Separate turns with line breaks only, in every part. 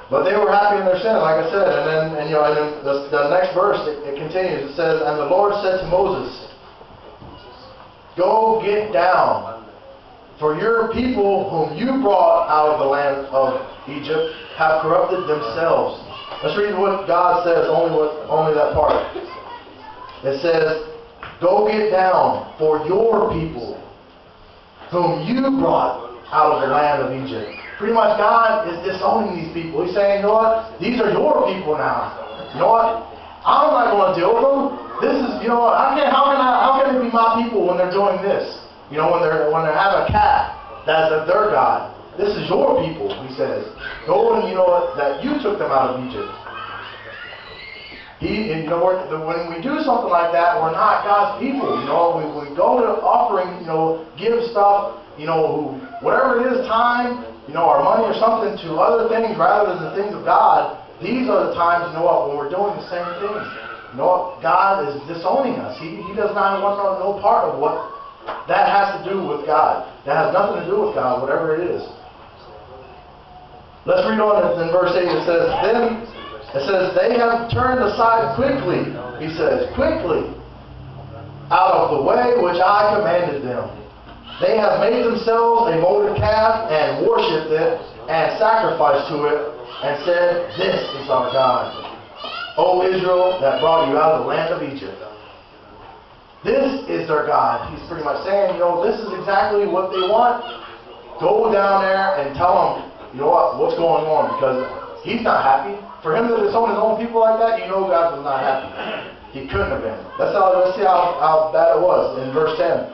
But they were happy in their sin, like I said. And then the next verse, it continues. It says, and the Lord said to Moses, go get down, for your people whom you brought out of the land of Egypt have corrupted themselves. Let's read what God says, only that part. It says, go get down, for your people whom you brought out of the land of Egypt. Pretty much God is disowning these people. He's saying, you know what? These are your people now. You know what? I'm not going to deal with them. This is, you know what? How can it be my people when they're doing this? You know, when they're having a calf that's their God. This is your people, he says. Go and, you know what? That you took them out of Egypt. When we do something like that, we're not God's people. You know, we go to offering, you know, give stuff, you know, whatever it is, time, you know, our money or something to other things rather than the things of God. These are the times, you know what, when we're doing the same things. You know what? God is disowning us. He does not want no part of what that has to do with God. That has nothing to do with God, whatever it is. Let's read on in verse 8. It says, they have turned aside quickly, he says, quickly, out of the way which I commanded them. They have made themselves a molten calf and worshipped it and sacrificed to it and said, this is our God, O Israel, that brought you out of the land of Egypt. This is their God. He's pretty much saying, you know, this is exactly what they want. Go down there and tell them, you know what's going on, because he's not happy. For him to disown his own people like that, you know God was not happy. He couldn't have been. Let's see how bad it was in verse 10.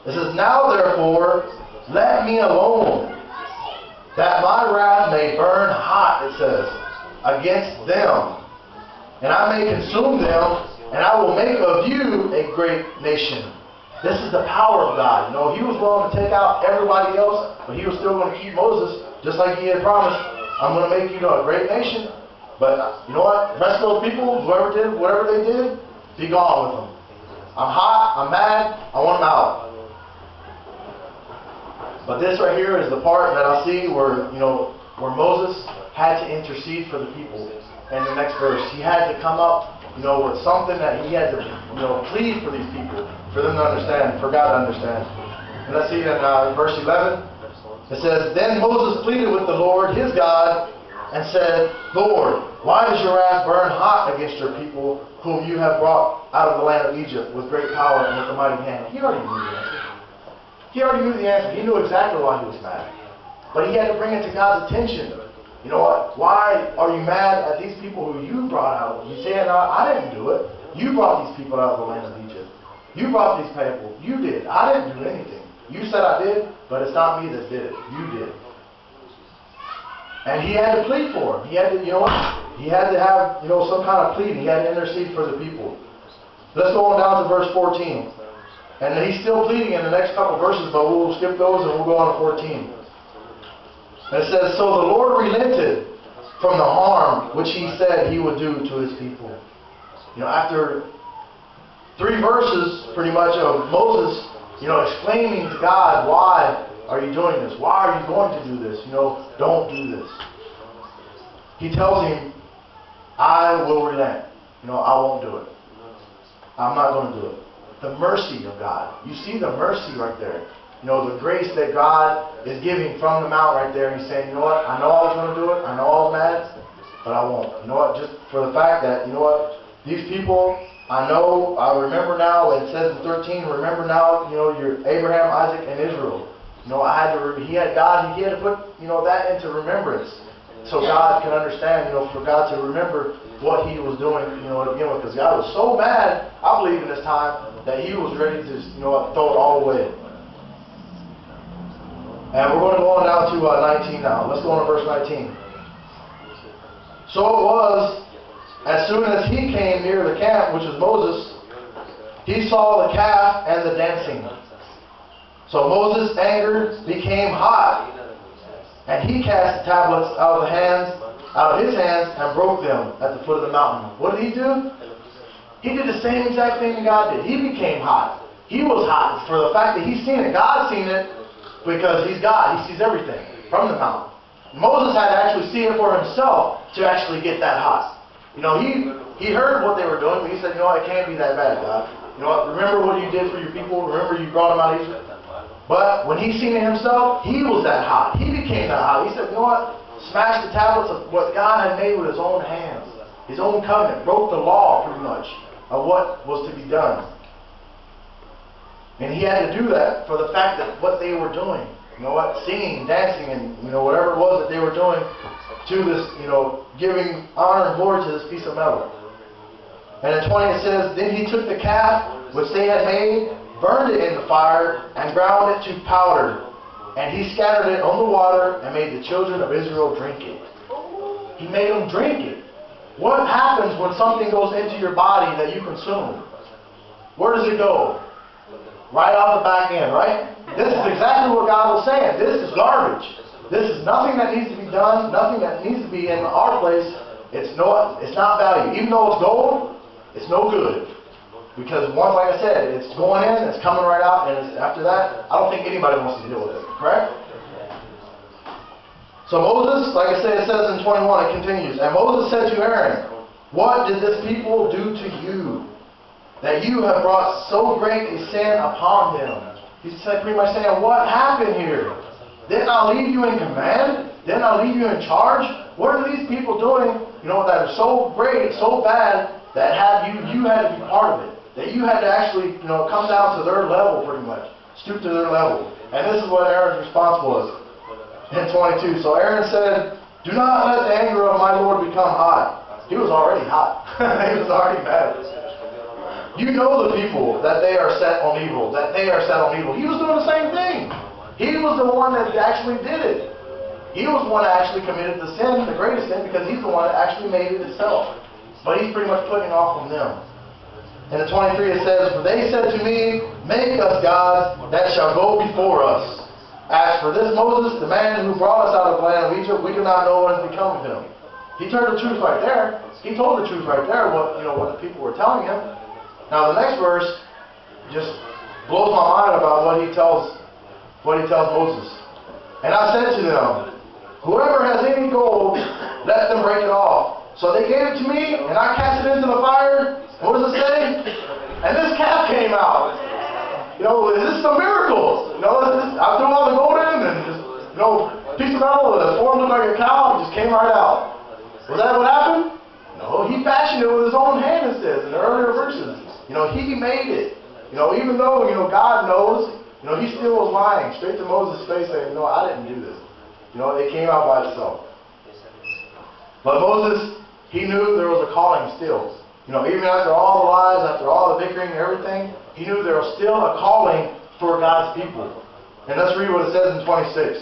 It says, now therefore, let me alone, that my wrath may burn hot, it says, against them, and I may consume them, and I will make of you a great nation. This is the power of God. You know, he was willing to take out everybody else, but he was still going to keep Moses, just like he had promised. I'm going to make you a great nation. But you know what? The rest of those people, whoever did whatever they did, be gone with them. I'm hot. I'm mad. I want them out. But this right here is the part that I see where, you know, where Moses had to intercede for the people. In the next verse, he had to come up, you know, with something that he had to, you know, plead for these people, for them to understand, for God to understand. And let's see in verse 11. It says, then Moses pleaded with the Lord, his God, and said, Lord, why does your wrath burn hot against your people, whom you have brought out of the land of Egypt with great power and with a mighty hand? He already knew the answer. He already knew the answer. He knew exactly why he was mad. But he had to bring it to God's attention. You know what? Why are you mad at these people who you brought out? You say, no, I didn't do it. You brought these people out of the land of Egypt. You brought these people. You did. I didn't do anything. You said I did, but it's not me that did it. You did. And he had to plead for him. He had to, you know what? He had to have, you know, some kind of pleading. He had to intercede for the people. Let's go on down to verse 14. And he's still pleading in the next couple verses, but we'll skip those and we'll go on to 14. And it says, so the Lord relented from the harm which he said he would do to his people. You know, after 3 verses, pretty much, of Moses, you know, explaining to God, why are you doing this? Why are you going to do this? You know, don't do this. He tells him, I will relent. You know, I won't do it. I'm not going to do it. The mercy of God. You see the mercy right there. You know, the grace that God is giving from the mount right there. He's saying, you know what? I know I was going to do it. I know I was mad, but I won't. You know what? Just for the fact that, you know what? These people, I remember now, it says in 13, remember now, you know, your Abraham, Isaac, and Israel. You know, he had to put, you know, that into remembrance. So God can understand, you know, for God to remember what he was doing, you know, to begin with. Because God was so mad, I believe in this time, that he was ready to, you know, throw it all away. And we're going to go on down to 19 now. Let's go on to verse 19. So it was, as soon as he came near the camp, which was Moses, he saw the calf and the dancing. So Moses' anger became hot, and he cast the tablets out of his hands, and broke them at the foot of the mountain. What did he do? He did the same exact thing that God did. He became hot. He was hot for the fact that he's seen it. God's seen it because he's God. He sees everything from the mountain. Moses had to actually see it for himself to actually get that hot. You know, he heard what they were doing, but he said, you know what, it can't be that bad, God. You know what, remember what you did for your people. Remember you brought them out of Egypt. But when he seen it himself, he was that hot. He became that hot. He said, you know what, smashed the tablets of what God had made with his own hands. His own covenant. Broke the law, pretty much, of what was to be done. And he had to do that for the fact that what they were doing. You know what? Singing, dancing, and you know whatever it was that they were doing to this, you know, giving honor and glory to this piece of metal. And in 20 it says, then he took the calf which they had made, burned it in the fire, and ground it to powder. And he scattered it on the water and made the children of Israel drink it. He made them drink it. What happens when something goes into your body that you consume? Where does it go? Right off the back end, right? This is exactly what God was saying. This is garbage. This is nothing that needs to be done, nothing that needs to be in our place. It's not value. Even though it's gold, it's no good. Because once, like I said, it's going in, it's coming right out, and after that, I don't think anybody wants to deal with it. Correct? So Moses, like I said, it says in 21, it continues. And Moses said to Aaron, what did this people do to you, that you have brought so great a sin upon them? He said, pretty much saying, what happened here? Didn't I leave you in command? Didn't I leave you in charge? What are these people doing, you know, that are so great, so bad, that you had to be part of it? That you had to actually, you know, come down to their level, pretty much. Stoop to their level. And this is what Aaron's response was in 22. So Aaron said, do not let the anger of my Lord become hot. He was already hot. He was already mad. You know the people, that they are set on evil, that they are set on evil. He was doing the same thing. He was the one that actually did it. He was the one that actually committed the sin, the greatest sin, because he's the one that actually made it himself. But he's pretty much putting it off on them. In the 23 it says, for they said to me, make us gods that shall go before us. As for this Moses, the man who brought us out of the land of Egypt, we do not know what has become of him. He told the truth right there. He told the truth right there, what the people were telling him. Now the next verse just blows my mind about what he tells Moses. And I said to them, whoever has any gold, let them break it off. So they gave it to me, and I cast it into the fire. What does it say? And this calf came out. You know, this is a miracle. You know, I threw all the gold in, and just, you know, piece of metal, the form looked like a cow, it just came right out. Was that what happened? No, he fashioned it with his own hand, it says in the earlier verses. You know, he made it. You know, even though, you know, God knows, you know, he still was lying straight to Moses' face saying, no, I didn't do this. You know, it came out by itself. But Moses, he knew there was a calling still. You know, even after all the lies, after all the bickering and everything, he knew there was still a calling for God's people. And let's read what it says in 26.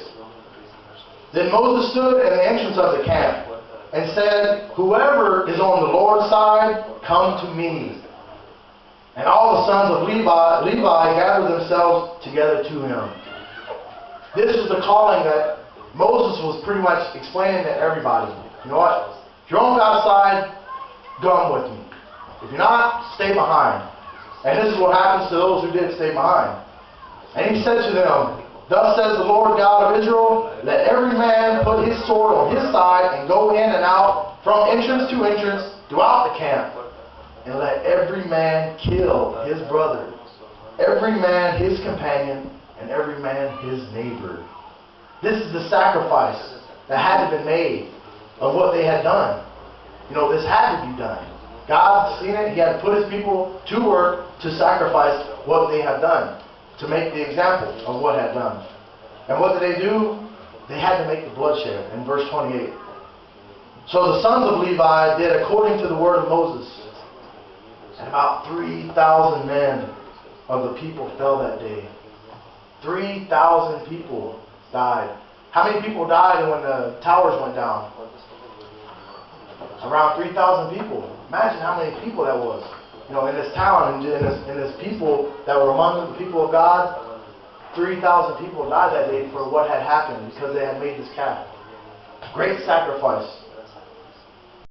Then Moses stood at the entrance of the camp and said, whoever is on the Lord's side, come to me. And all the sons of Levi gathered themselves together to him. This was the calling that Moses was pretty much explaining to everybody. You know what? If you're on God's side, come with me. If you're not, stay behind. And this is what happens to those who did stay behind. And he said to them, thus says the Lord God of Israel, let every man put his sword on his side and go in and out from entrance to entrance throughout the camp. And let every man kill his brother, every man his companion, and every man his neighbor. This is the sacrifice that had to be made of what they had done. You know, this had to be done. God seen it. He had to put his people to work to sacrifice what they had done, to make the example of what had done. And what did they do? They had to make the bloodshed in verse 28. So the sons of Levi did according to the word of Moses. And about 3,000 men of the people fell that day. 3,000 people died. How many people died when the towers went down? Around 3,000 people. Imagine how many people that was. You know, in this town, in this people that were among the people of God, 3,000 people died that day for what had happened because they had made this calf. Great sacrifice.